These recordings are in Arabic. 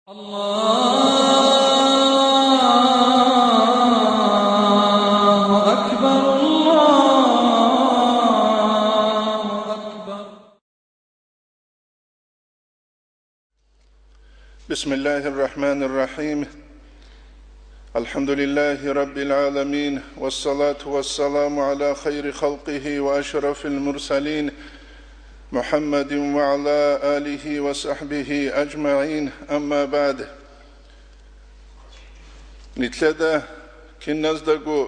الله أكبر الله أكبر. بسم الله الرحمن الرحيم. الحمد لله رب العالمين، والصلاة والسلام على خير خلقه وأشرف المرسلين محمد وعلى آله وصحبه أجمعين. أما بعد، نتلدا كنزدقو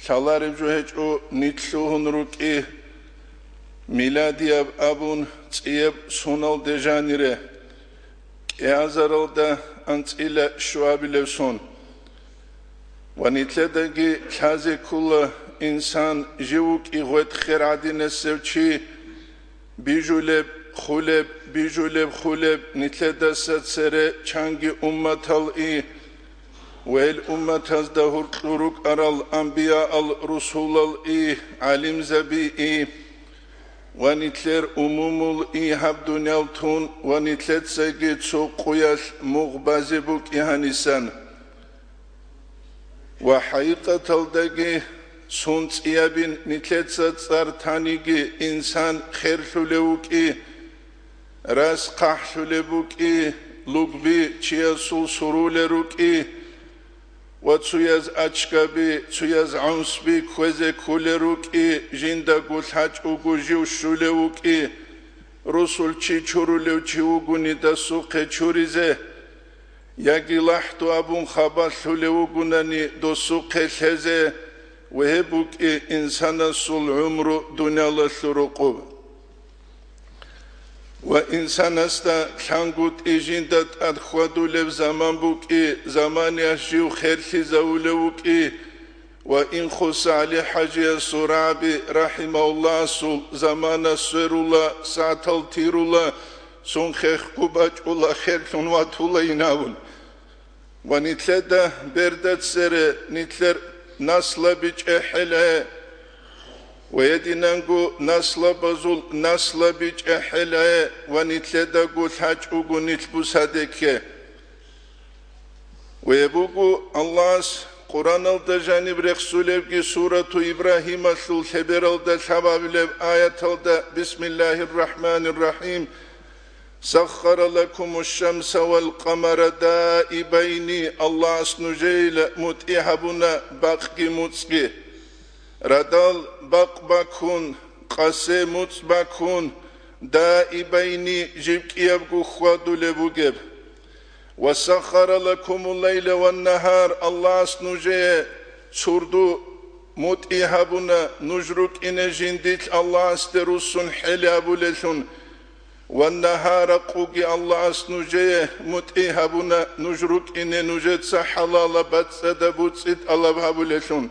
شالار جوهجو نتلوهن روكي ميلادي أبون تيب سونال دجانيره يازرالدا أنتيلا شوابلسون ونتلداقي كازي كل إنسان جيوك إغوات خير عدين السوچي بيجولب خولب نتلدا ستسر چانگي أمتال إي ويل أمتاز دهور قروك أرال أنبياء الرسول إي علم زبي إي ونتلر أمومول إي هب دنيالتون ونتلت سيجي تسو قياش مغبازبوك إهانيسان وحقيقة الدقي سونت إيابين نتلت ستسار تانيجي إنسان خير شلوك إي راس قح شلوك إي لوكبي تياسول سرولروك إي وتسوياز أشكابي تسوياز عنصبي كوزي كولروك إي جندا قلحاج أوغو جيو شلوك إي رسول چي چورولو چي أوغو ندسو قيچوريزي ياقي لحتو أبون خبال شلوكو ناني دوسو قيشيزي وهبوك إي إنسان سول عمرو دنيا لشروقو وإنسان استا خانقوت إجندت أدخوادو لف زمان بوك إي زمان يشيو خيرشي زولوك إي وإن خص علي حاجي سرابي رحمه الله سول زمان سوير الله ساتل تير الله سون خيخ قباج الله خير شنوات الله يناول ونتلدا بردت سر نتلر نسل بيج إحلاه ويدينانغو نسل بزول نسل بيج أحلاه ونتلدا قول حاج أغو نتلبو سادك ويبوغو الله قرآن الدجانب رخصوليبكي سورة إبراهيم الشول خبر الدشاباب آية الدا بسم الله الرحمن الرحيم سخر لكم الشمس والقمر دائبين الله سنجيل متئحبنا باقي متسكي ردال باقباكون قاسي متسباكون دائبين جيبك يبقو خوادو لبوغب وسخر لكم الليل والنهار الله سنجيل سردو متئحبنا نجرك إن جنديك الله استرسون حلابو لشون والنهار قوقي الله سنجيه متئحبنا نجرك إن نجد سحلال باتسد بوتسد الله بهبو لشون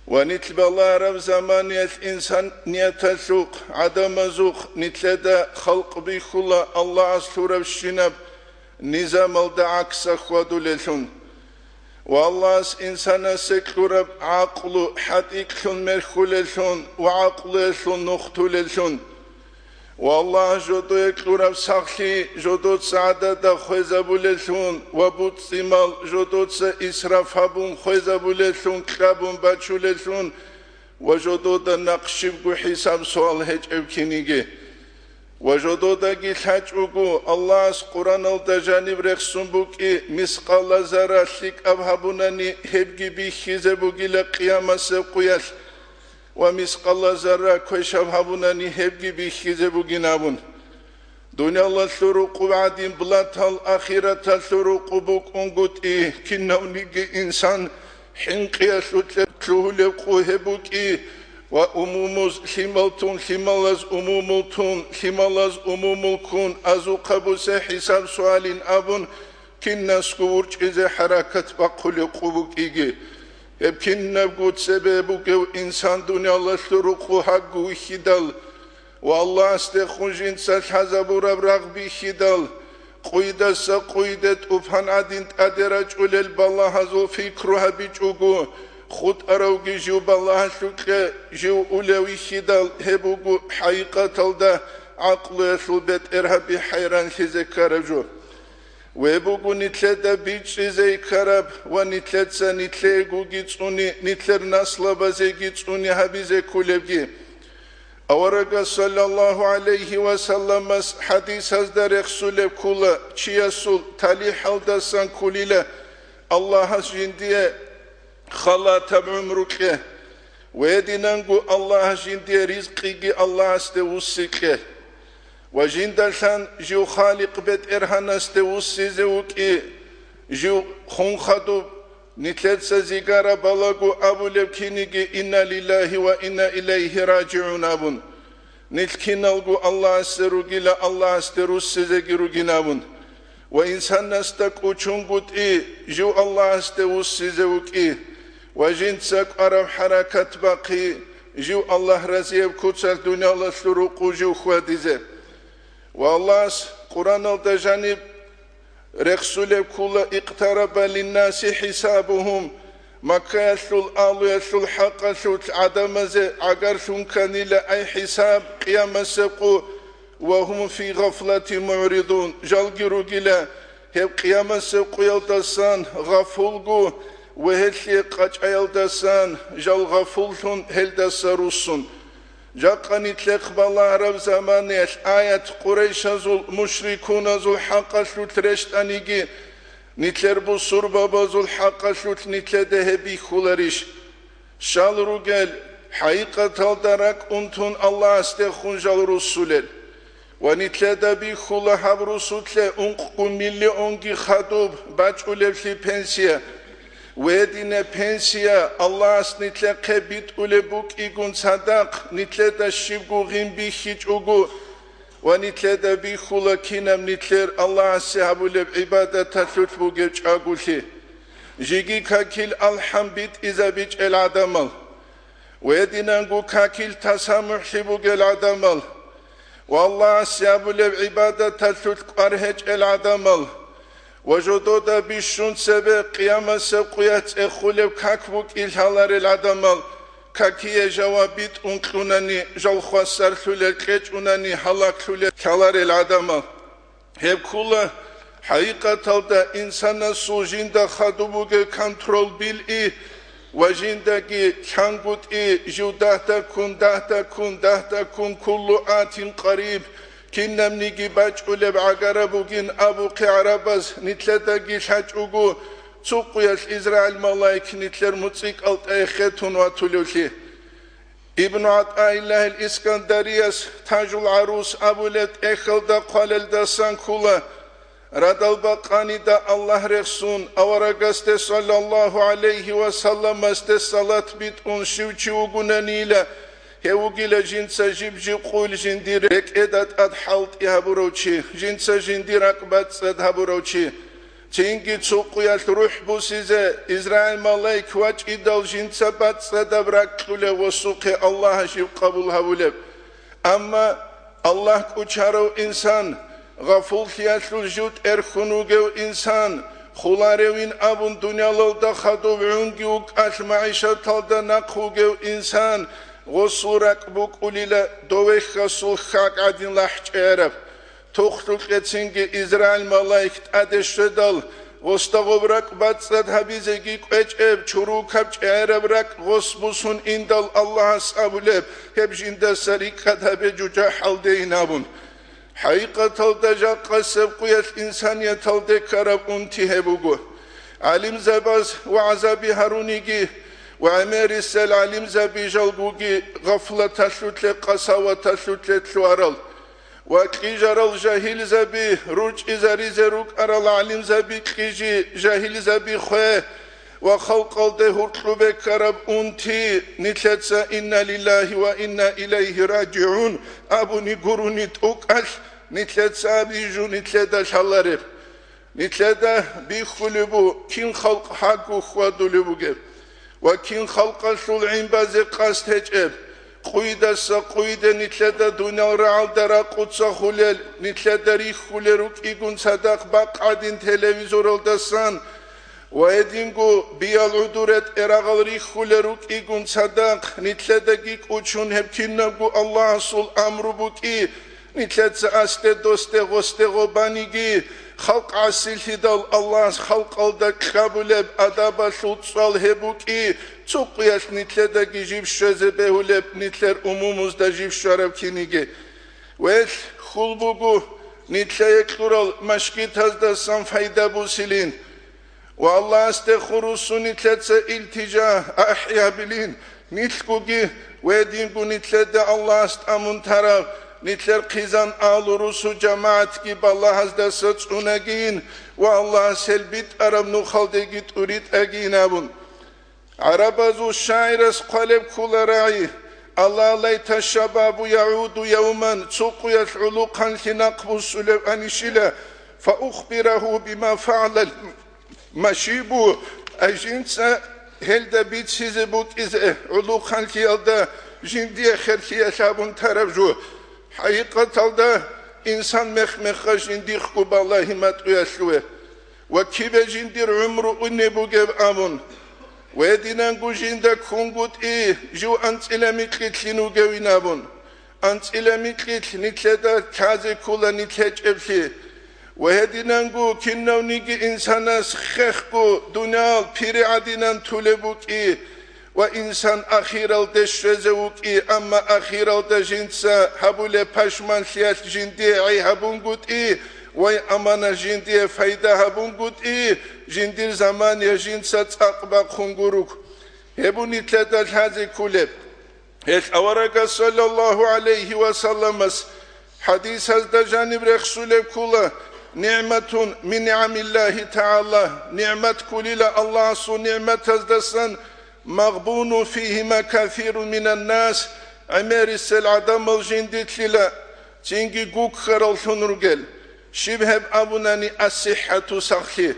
ونتلب الله رب زمانية إنسان نيتشوق عدم زوق نتلدا خلق بيخلا الله سورة الشنب نظام الدعاك سخوادو لشون والله إنسان سكرب عقل حتيك شون مرخو لشون وعقل شون نختو لشون والله جدو يكرب سخي جدو سعادة خوزبو لشون وبوت سمال جدو إسراف هبون خوزبو لشون كرابون بچو لشون وجدو دا نقشبو حساب سوال هج ابكينيگي وجدو دا گيل اوگو الله اس قرآن الدجانب رخصون بوكي مسقال زرا شك ابهبوناني هبگي بيخيزبو گيل قيامة سبقوياش ومسقال زرا كوشاب هبوناني هبگي بيخيزبو گينابون دنيا الله شروق وعدين بلاتال آخرة شروق بوك انگوت اي كنونيگي انسان حنقيا شوچلوه لقوه بوك اي وأموموز شمالتون شمالاز أموملتون شمالاز أموملكون أزو قبوس حساب سؤالين أبون كنا سكورج إذا حركة بقل قبوك إيجي كنا بقود سببوك إنسان دنيا الله شروقو حقو خدال والله استخون جنسال حزبو رب رغبي خدال قويدة سقويدة أفهان عدين أدراج أولي بالله هزو فكروها بيجوغو خود أروغي جو بالله شكرا جو أولوي خدال هبوغو حقيقة الدا عقل سلبت إرهابي حيران شزكار جو ويبوغو نتلدا بيتشي زي كرب ونتلتسا نتليغو جيتسوني نتلر نصلبا زي جيتسوني هبي زي كولبجي أورغا صلى الله عليه وسلم حديث هزدر يخسول كولا چياسول تالي حلدسان كوليلا الله جندية خلا تبعمرك ويدينانغو الله جندية رزقي الله استوسك وجندلان جو خالق بيت إرهان استوسي زوكي جو خونخدو نتلتسا زيغارا بلاغو أبو لبكينيجي إنا لله وإنا إليه راجعون أبون نتلكينالغو الله استروغيلا الله استروسي زيغيروغين أبون وإنسان نستك أچونغوت جو الله استوسي زوكي وجنسك أرم حركات باقي جو الله رزيب كوتسال دنيا الله سلوكو جو خواديزي والله قرآن الدجانب رسول كل اقترب للناس حسابهم مكة يسل آل يسل حق يسل عدم زي عقر سنكن إلى أي حساب قيام سقو وهم في غفلة معرضون جلقروا إلى هب قيام سقو يلدسان غفلقو وهل قاج يلدسان جل غفلتون هلدسروسون جاقني تلقبال عرب زمانيش آيات قريش زول مشركون زول حق شلوت رشتانيجي نتلر بو سربابا زول حق شلوت نتلر دهبي خولاريش شال روغل حقيقة الدرك انتون الله استخون جال رسولل ونتلر دبي خولا حب رسولت انقو ملي انجي خدوب باج اولفلي پنسيه ويدينا بنسيا الله نتلا قبيت أولبوك إيقون صدق نتلا دا شبقو غنبي خيجوغو ونتلا دا بيخولا كينام نتلر الله سيحبو لب عبادة تثلث بوغيج آقولي جيجي كاكيل الحمد إذا بيج العدمال ويدينا نقو كاكيل تسامح لبوغ العدمال والله سيحبو لب عبادة تثلث قرهج العدمال وجدودا بيشون سبب قيامة سقيات اخولب كاكبوك إلهالار العدمال كاكية جوابيت انقلوناني جال خواسر ثولي كيجوناني حلاك ثولي كالار العدمال هب كولا حقيقة تلدا إنسان سوجين دا خدوبوغ كنترول بالإي وجين دا كي كانقود جو دهتا كون كل آت قريب كنا منيجي باج أولب عقربوجين أبو قعربز نتلدقي حجوجو تقويس إسرائيل ملاك نتلر متسيك ألت أيختون وطلوكي ابن عطاء الله الإسكندريس تاج العروس أبو لت أخل دا قالل دا سانكولا ردال بقاني دا الله رخصون أورغست صلى الله عليه وسلم است صلاة بيت أنشوشي وغنانيلا هؤلاء جنس جبجي قول جندير ركعت أدحلت يهبروشي جنس جندير ركبت أدهبروشي تينجي تسوقيا روح بوسيزة إسرائيل ملاك واج إدال جنس بات أدبرك كله وسوق الله جيب قبول هؤلاء أما الله كشارو إنسان غفول يسلو جود إرخنوجو إنسان خلاروين أبون دنيا لودا خدو عنجوك أجمعيشة تلدا نقوجو إنسان غصورك بوك أوليلا دويخ غصول خاك عدين لحج عرب تخلق يتسنجي إسرائيل ملايكت أدش دل غصتغبرك باتسد حبيزيك اجعب چروك هبج عرب رك غصبسون اندل الله سابولب هبجين دا سريكت هبجو جاحل دينابون حقيقة تلدجا قصب قوية الإنسانية تلدكرب انتي هبوغو علم زباز وعذابي هارونيجي وعمير السل علم زبي جلبوغي غفلة تسلوت لقصاوة تسلوت لتلوارل وكيجرل جاهل زبي روج إزاري زروك أرال علم زبي كيجي جاهل زبي خواه وخلق الدهور قلوبك رب أنتي نتلتسا إنا لله وإنا إليه راجعون أبوني قروني توكال نتلتسا بيجو نتلتا شالارب نتلتا بيخلبو كين خلق حقو خوادو لبوغب وكين خلق الشلعين بازي قاست هجب قويدا سقويدا نتلدا دونال رعال درا قدسا خلال نتلدا ريخ خلروك إيقون صدق باقعدين تلفزور الدسان ويدينغو بيال عدورت إراغال ريخ خلروك إيقون صدق نتلدا جيك أجون هبكينغو الله صل أمرو بوكي نتلت أستي دوستي غستي غبانيجي خلق عسيلي دال الله خلق الدك خابولب أدابا شوتصال هبوكي تسوقياش نتلدكي جيب شزبهولب نتلر أموموز دا جيب شارب كينيجي ويل خلبوغو نتليك لورال مشكيت هزدا سان فايدا بوسيلين والله استخرسو نتلت التجاه أحيا بلين نتلقوغي ويدينغو نتلد الله استامون ترى نتلر قيزان آلورسو جماعتكي بالله هزدا ستسوناجين والله سلبيت أرب نخلدقيت أريد أجينابون عربازو الشاعر اسقالب كل راعي الله ليت الشباب يعود يوما تسوق يفعلقا لنقب السلب أنشلا فأخبره بما فعل المشيب أجنسا هل بيت سيزبوت إذا علقا ليالدا جندي خلقيا شابون تربجو حقيقة الدا إنسان مخمخ جندي خكوب الله ما تيسلوه وكيف جندير عمره أنبو جب أمون ويدينانغو جندا كونغوت جو أنت إلى مكلتلينو جوينابون أنت إلى مكلتل نتلدا كازي كولا نتلج أبلي ويدينانغو كنو نيجي إنساناس خيخكو دونال بيري عدينان تولبوك وإنسان أخير الدشرزوك أما أخير الدجنسا هبولي باشمان سيات جندي عي هبونغوت وي أمانا جندي فايدة هبونغوت جندير زمان يجنسا تقبا خنغوروك هبوني تلتا الهازي كولب هيك أورك صلى الله عليه وسلم حديث هزدا جانب رخصولب كولا نعمة من نعم الله تعالى نعمة كليلة الله سو نعمة هزدسان مغبون فيهما كثير من الناس عمير السلعدم الجندت للا تنجي قوك خرال ثنرقل شبهب أبناني الصحة سخلي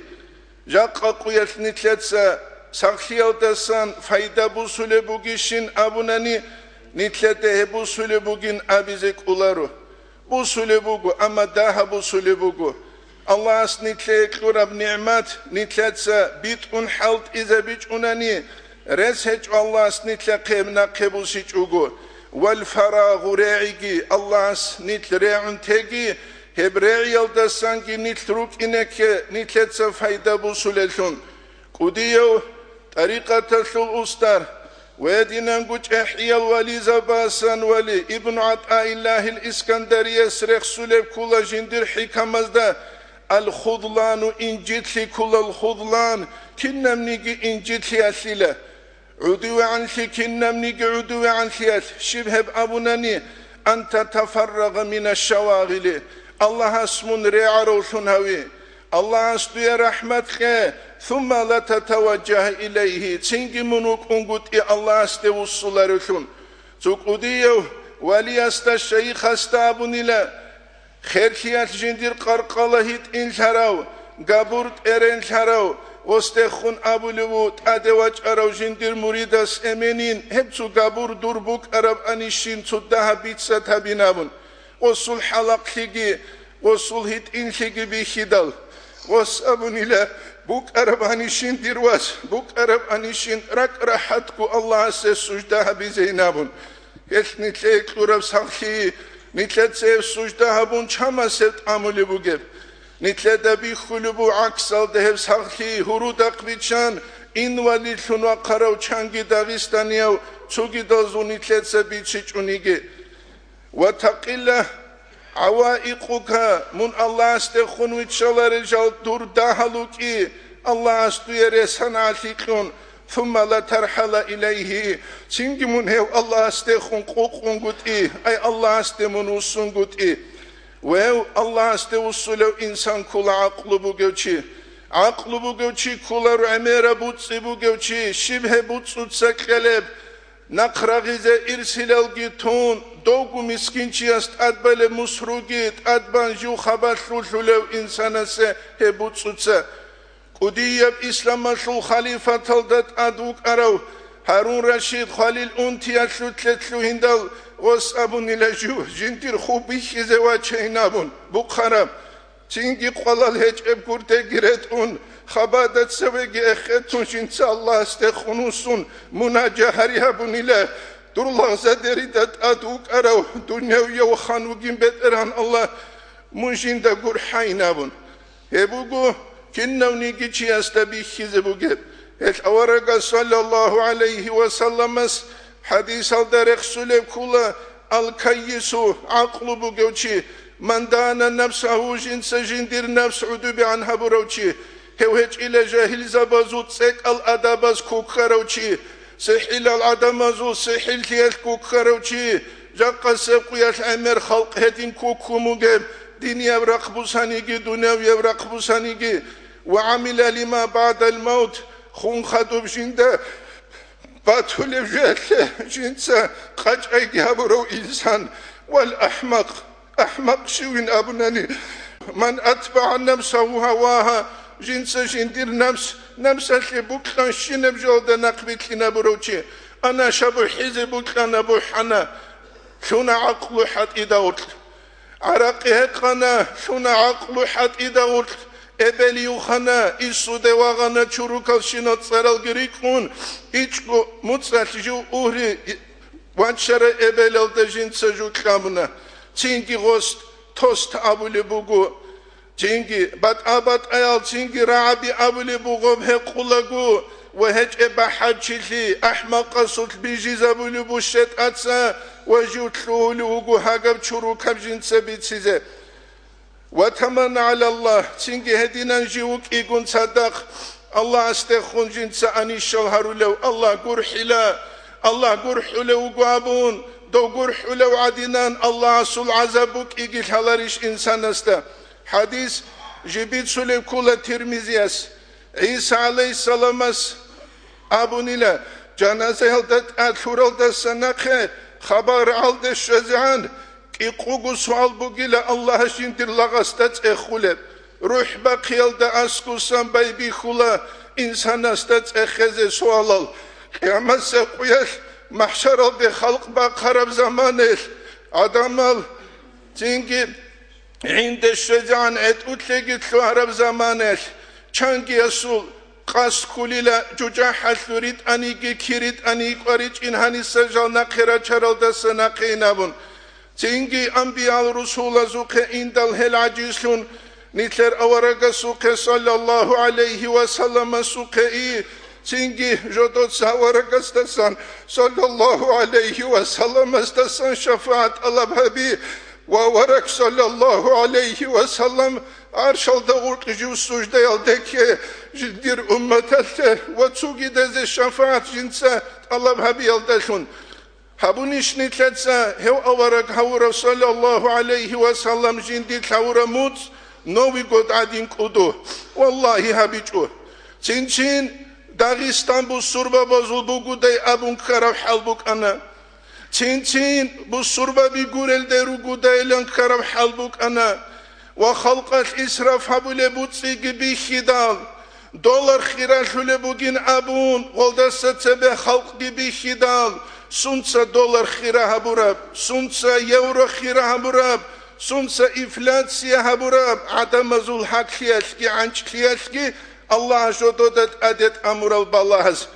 جاقا قويت نتلتسا سخلي الدسان فايدة بوسولي بوغيشين أبناني نتلته بوسولي بوغين أبيزك أولارو بوسولي بوغو أما داها بوسولي بوغو الله أس نتليك لرب نعمات نتلتسا بيت حلت إذا بيج أناني رسج الله أس نتلقي من قبوسيج أوغو والفراغ راعيجي الله أس نتلريعن تيجي هبريعي الدسانجي نتلروك إنك نتلتسا فايدة بوسوليشون قديو طريقة تلو أستار ويدينانغوش أحيا الولي زباسان ولي ابن عطاء الله الإسكندرية سرخ سلب كل جندر حكمزدا الخضلان إنجتلي كل الخضلان كنم نيجي إنجتلي أسليلة عدو عنك كنم نيجي عدو عنك شبه أبناني أن تتفرغ من الشواغل الله اسم ريعرو هوي الله أستوي رحمتك ثم لا تتوجه إليه تنجي منوك أنقود الله استوى الصلارشون تقوديو ولي الشيخ استابني لا خيركيات جندير قرقالهيت إن شراو قابورت إرين شراو واستخون أبو لبوت أدواج أراو جندير مريدس أمينين هبتو قابور دربوك أراب أنيشين تدها بيتسات هبينابون وصل حلق لغي وصل هيت إن لغي بيخدال وصابني لا بوك أرب أنيشين ديرواس بوك أرب أنيشين رك راحتكو الله سجدها بزينابون يس نتليك لورب سخي نتلت سيف سجدها بون چما سبت عمولي بوغب نتلت بيخلبو عكسال دهب سخي هرودق بيچان إن وليتون وقراو چانگي داغستانيو چوغي دازو نتلت سبيچي چونيگي وتقل عوائقك من الله استخون ويتشال رجال دور داهلوكي الله استوي رسان عتيقون ثم لا ترحل إليه تنجي من هو الله استخون قوقون قد أي الله استمون وصون قد وهو الله استوصلو إنسان كل عقل بوغوشي عقل بوغوشي كل رعمير بوتسي بوغوشي شبه بوتسو تسكلب نقرغيزة إرسلال جيتون دوغو مسكينشي است أدبال مسروجيت أدبان جو خبر لولو إنسانا سه هبوت سوتسا قديب إسلام شو خليفة تلدت أدوك أراو هارون رشيد خليل أنتي أتلو هندال وصابون لجو جنتير خوبيش زواجه نابون بخارم تنجي قلال هج أبكورتي جريتون خبادت سويجي أخذتون شنس الله استخنوسون مناجة هريها بنيلا Durullah zaderi dat aduk arav dunyav yav khanugin beteran Allah munjinda gur haynabun. Hebugu kinnavni gichi astabi khizebuge. El avaraga sallallahu aleyhi ve sellemes hadis alda Resulü kula al kayyisu aqlu bu gevçi mandana nafsahu jinsa jindir nafs udubi anha buravçi. Hevheç ile jahil zabazut sek al adabaz kukharavçi. Sehil al adamazu sehil tiyel kukharavçi. Jakka sevkuyal emer halk hedin kukumugeb. Din yevrak busanigi, dunev yevrak busanigi. Ve amile lima ba'del maut. Khun khadub jinde. Batulev jelle jinsa. Kaç ay gavurov insan. Vel ahmak. Ahmak şivin abunani. Man atba'a nefsahu havaha. Jinsa jindir nefsali buklan şineb jolda nakbitlina buruçi. Ana şabu hizi buklana buhana. Şuna aklu hat idavut. Araqi hekana şuna aklu hat idavut. Ebeli yuhana isu devagana çurukal şinot saral girikun. İçku mutsatju uhri vançara ebelelde jinsa juklamına. Çingi gost tost abuli bugu. Çingi bat abat ayal çingi raabi abuli buğum hekulagu ve hiç ebahadçili ahmaqa sulh bijiz abuli buşet atsa ve jutluğulu ugu hagab çuru kabjinse bitsize ve taman alallah çingi hedinan jivuk igun sadak Allah astekhun jinse anişal harulev Allah gurhila Allah gurhule ugu abun do gurhule adinan Allah asul azabuk igil halariş insan asta Hadis Jibit Sulev Kula Tirmiziyas İsa Aleyhisselam'as abunile cenaze aldat athuralda sanakhe haber aldı şezan ki kugu sual bugile Allah'a şindir lagastat ekhule ruh bakiyalda askusan baybi khula insan astat ekheze sualal kıyamet se kuyal mahşer aldı halk bakarab zamanel adamal çünkü عند الشجعان اتوتلقيت له عرب زمانش چانگي يسول قاس كوليلا جوجاحة ثوريت انيكي كيريت انيك وريج انهاني سجل نقرا چرال دس نقينابون چانگي انبياء الرسول زوقه اندل هل عجيسلون نيتلر اورغا سوقه صلى الله عليه وسلم سوقه اي چانگي جودوت ساورغا استسان صلى الله عليه وسلم استسان شفاعت الله بي وورك صلى الله عليه وسلم arşal da urtcu sucda yaldeki jiddir ümmetette ve tsugi deze şafaat jinsa Allah habi yaldashun habun işnitletsa hev avarak havura sallallahu aleyhi ve sellem jindi havura mut novi god adin kudu vallahi habicu çinçin Dağistan bu surba bozul bu guday abun karav halbuk ana Çin bu surba bir gurel deru gudaylan karav halbuk ana ve halqat israf habule butsi gibi hidal dolar khirashule bugün abun goldasa tebe halk gibi hidal sunsa dolar khira haburab sunsa euro khira haburab sunsa inflasya haburab adamazul hakiyaski ançkiyaski Allah jododat adet amural balahaz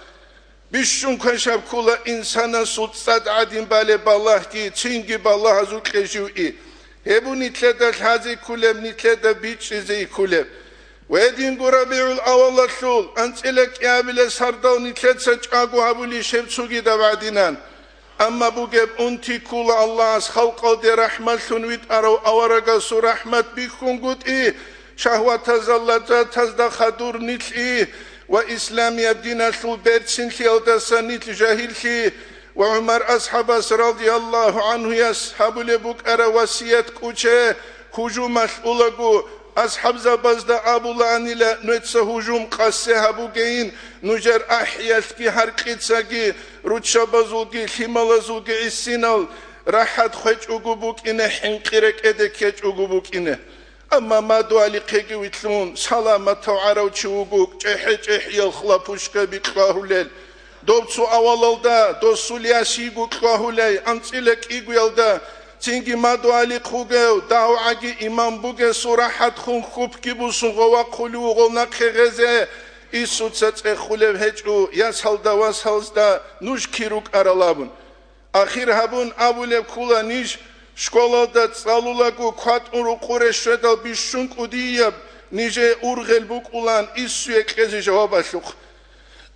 Bişun kaşab kula insana sutsat adin bale ballah ki çingi ballah azul keşu'i. Hebu nitledel hazi kulem nitlede biçizi kulem. Ve edin gurabi'ul avallatul antilek yabile sardal nitledse çagu habuli şevtsugi davadinan. Amma bu geb unti kula Allah'as halqalde rahmatun vit arav avaraga su rahmat bikun gut'i. Şahvata zallata tazda khadur nit'i. وإسلام يبدينا البيت سنتي أو تسنيت جاهلتي وعمر أصحاب رضي الله عنه يصحب لبوك أرى وسيات كوشة هجوم الأولغو أصحاب زبازدا أبو لعنيلا نتسا هجوم قاسي هبوكين نجر أحيالكي هرقيتساكي روتشا بازولكي حمالازولكي إسينال راحت خوش أغوبوك إنه حنقيرك إدكيش أغوبوك إنه أما ما دوالي قيقي ويتلون سلامة وعراو چوغوك چه يلخلا پوشكا بيقلاهو ليل دوبسو أولالدا دوسو لياسيغو قلاهو ليل أنتلك إيغو يلدا تنگي ما دوالي قوغو داو عجي إمام بوغي سوراحات خون خوب كيبوسون غوا قلو غلنا قيغزي إيسو تسات إخوليب هجو ياسهل دا واسهلز دا نوش كيروك أرالابون Ахир хабун абулеб кула ниш школада цалулагу кватуру курешедал бишун кудияб ниже ургел букулан иссуе кези жавабашлук.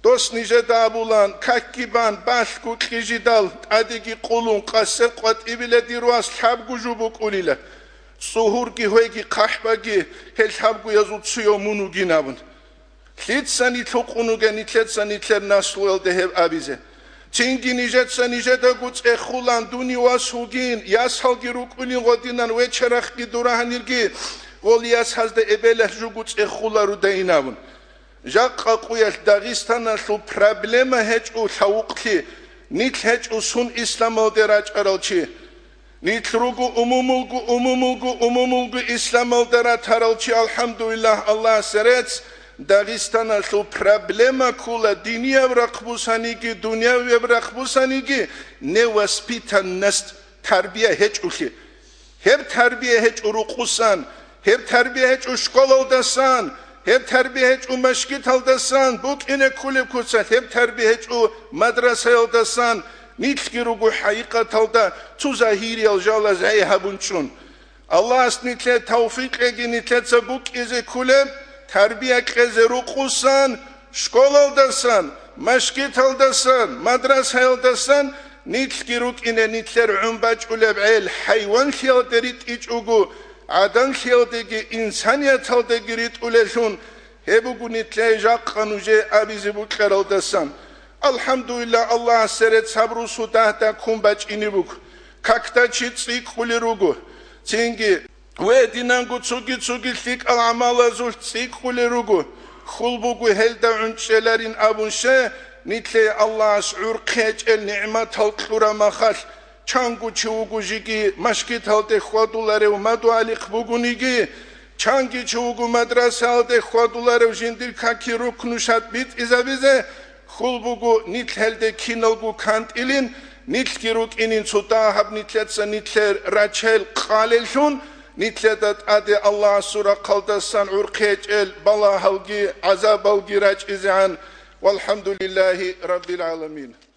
Дос ниже дабулан каккибан башку кижидал адиги кулун қасер қват ибиле дируас хабгу жубук улила. Сухурги хуеги қахбаги хел хабгу язу цуйо мунуги набун. Хлитсани тлуқунуге нитлетсани тлер наслуэл дехеб абизе. Чинги нижетса нижета гуц эхулан дуни васугин ясхалги рукулин годинан вечерахги дураханирги гол ясхазде эбелех жугуц эхулару дейнавун. Жаққа қуял Дағистанашлу проблема хечу лауқли нит хечу сун исламалдерач аралчи нит ругу умумулгу исламалдера таралчи алхамдулиллах Аллах серец Дағистанашлу проблема кула диния врақбусаниги дуния врақбусаниги невоспитанность тарбия хечухи хеб тарбия хечу руқусан хеб тарбия хечу школалдасан hep terbiye hiç o meşgit aldasan, bu ine kulüp kutsan, hep terbiye hiç o madrasa aldasan, nitki rugu hakikat alda, tu zahiri aljala zayha bunçun. Allah asnitle tavfik egi nitletse bu izi kulüp, terbiye keze rukusan, şkol aldasan, meşgit aldasan, madrasa aldasan, nitki rug ine nitler umbaç uleb'el, hayvan khiyalderit iç ugu, Adan xiyaldegi insaniyat aldegi rit uleşun hebu nitle jaqanuje abizi bu qaraldasan alhamdulillah Allah seret sabru sudahta kumbaç inibuk kakta çitsi kulirugu çingi ve dinangu tsugi lik amala zul tsik kulirugu khulbugu helda unçelerin abunşe nitle Allah urqeç el ni'mat halqura mahal Çangu çuğu jigi maşkit halde xwadulare umadu aliq bugunigi çangi çuğu madrasa halde xwadulare jindir kaki ruknuşat bit izabize xulbugu nit helde kinalgu kant ilin nit kiruk inin suta hab nitletsa nitler rachel qalelshun nitledat ade Allah sura qaldasan urqeç el bala halgi azab algi rach izan walhamdulillahi rabbil alamin